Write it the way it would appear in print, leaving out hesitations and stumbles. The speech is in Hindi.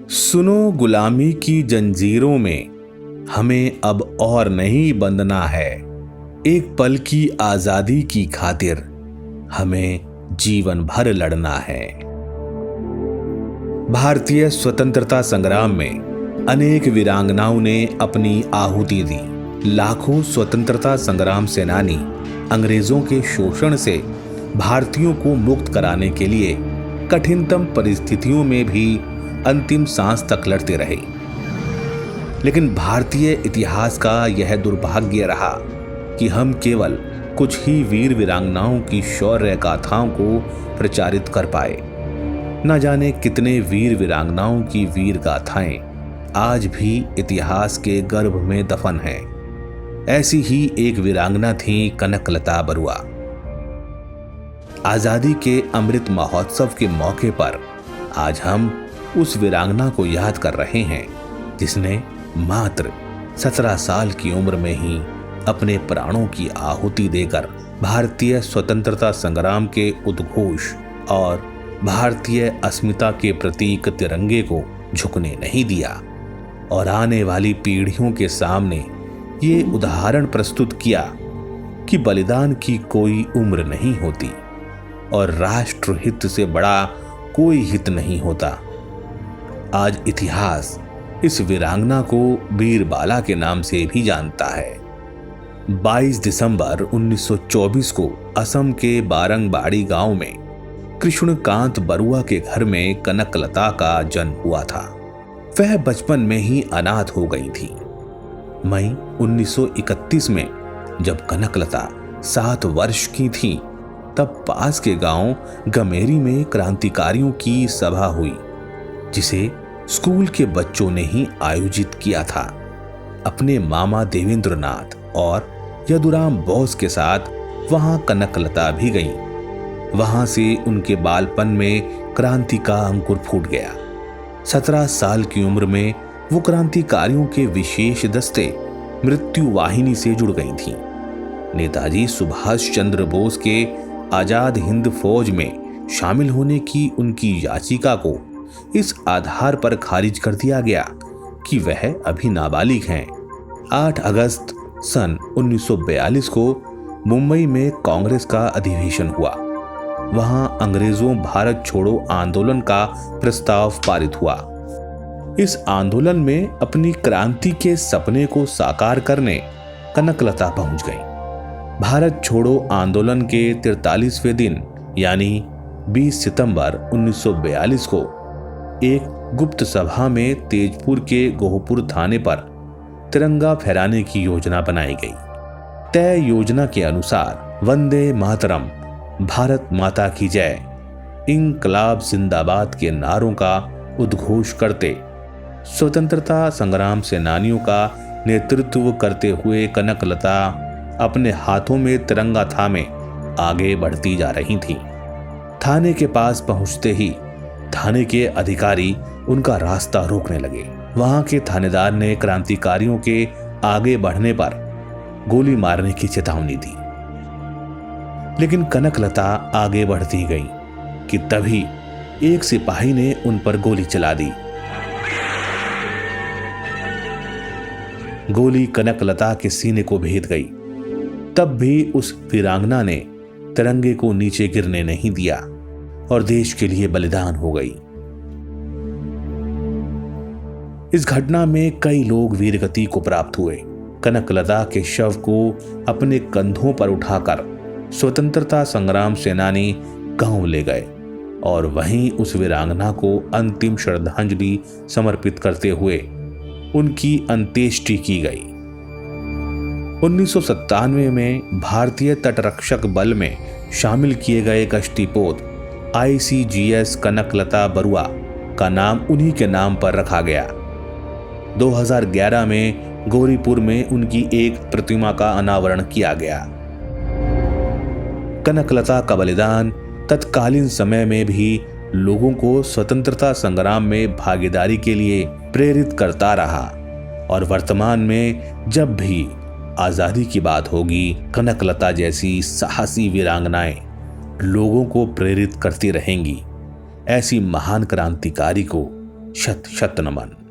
सुनो गुलामी की जंजीरों में हमें अब और नहीं बंधना है। एक पल की आजादी की खातिर हमें जीवन भर लड़ना है। भारतीय स्वतंत्रता संग्राम में अनेक वीरांगनाओं ने अपनी आहुति दी। लाखों स्वतंत्रता संग्राम सेनानी अंग्रेजों के शोषण से भारतीयों को मुक्त कराने के लिए कठिनतम परिस्थितियों में भी अंतिम सांस तक लड़ते रहे। लेकिन भारतीय इतिहास का यह दुर्भाग्य रहा कि हम केवल कुछ ही वीर वीरांगनाओं की शौर्य गाथाओं को प्रचारित कर पाए। न जाने कितने वीर वीरांगनाओं की वीर गाथाएं आज भी इतिहास के गर्भ में दफन हैं। ऐसी ही एक वीरांगना थी कनकलता बरुआ। आजादी के अमृत महोत्सव के मौके पर आज हम उस वीरांगना को याद कर रहे हैं जिसने मात्र 17 साल की उम्र में ही अपने प्राणों की आहुति देकर भारतीय स्वतंत्रता संग्राम के उद्घोष और भारतीय अस्मिता के प्रतीक तिरंगे को झुकने नहीं दिया और आने वाली पीढ़ियों के सामने ये उदाहरण प्रस्तुत किया कि बलिदान की कोई उम्र नहीं होती और राष्ट्र हित से बड़ा कोई हित नहीं होता। आज इतिहास इस वीरांगना को बीरबाला के नाम से भी जानता है। 22 दिसंबर 1924 को असम के बारंगबाड़ी गांव में कृष्णकांत बरुआ के घर में कनकलता का जन्म हुआ था। वह बचपन में ही अनाथ हो गई थी। मई 1931 में जब कनकलता 7 वर्ष की थी तब पास के गांव गमेरी में क्रांतिकारियों की सभा हुई जिसे स्कूल के बच्चों ने ही आयोजित किया था। अपने मामा देवेंद्रनाथ और यदुराम बोस के साथ वहां कनकलता भी गई। वहां से उनके बालपन में क्रांति का अंकुर फूट गया। 17 साल की उम्र में वो क्रांतिकारियों के विशेष दस्ते मृत्यु वाहिनी से जुड़ गई थीं। नेताजी सुभाष चंद्र बोस के आजाद हिंद फौज में शामिल होने की उनकी याचिका को इस आधार पर खारिज कर दिया गया कि वह अभी नाबालिग हैं। 8 अगस्त सन 1942 को मुंबई में कांग्रेस का अधिवेशन हुआ। वहां अंग्रेजों भारत छोड़ो आंदोलन का प्रस्ताव पारित हुआ। इस आंदोलन में अपनी क्रांति के सपने को साकार करने कनकलता पहुंच गई। भारत छोड़ो आंदोलन के 43वें दिन यानी 20 सितंबर 1942 को एक गुप्त सभा में तेजपुर के गोहपुर थाने पर तिरंगा फहराने की योजना बनाई गई। तय योजना के अनुसार वंदे मातरम, भारत माता की जय, इंकलाब जिंदाबाद के नारों का उद्घोष करते स्वतंत्रता संग्राम सेनानियों का नेतृत्व करते हुए कनकलता अपने हाथों में तिरंगा थामे आगे बढ़ती जा रही थी। थाने के पास पहुंचते ही थाने के अधिकारी उनका रास्ता रोकने लगे। वहां के थानेदार ने क्रांतिकारियों के आगे बढ़ने पर गोली मारने की चेतावनी दी। लेकिन कनकलता आगे बढ़ती गई कि तभी एक सिपाही ने उन पर गोली चला दी। गोली कनकलता के सीने को भेद गई। तब भी उस वीरांगना ने तिरंगे को नीचे गिरने नहीं दिया और देश के लिए बलिदान हो गई। इस घटना में कई लोग वीरगति को प्राप्त हुए। कनकलता के शव को अपने कंधों पर उठाकर स्वतंत्रता संग्राम सेनानी गांव ले गए और वहीं उस वीरांगना को अंतिम श्रद्धांजलि समर्पित करते हुए उनकी अंत्येष्टि की गई। 1997 में भारतीय तटरक्षक बल में शामिल किए गए कश्तीपोत ICGS कनकलता बरुआ का नाम उन्हीं के नाम पर रखा गया। 2011 में गौरीपुर में उनकी एक प्रतिमा का अनावरण किया गया। कनकलता का बलिदान तत्कालीन समय में भी लोगों को स्वतंत्रता संग्राम में भागीदारी के लिए प्रेरित करता रहा और वर्तमान में जब भी आजादी की बात होगी कनकलता जैसी साहसी वीरांगनाएं लोगों को प्रेरित करती रहेंगी। ऐसी महान क्रांतिकारी को शत शत नमन।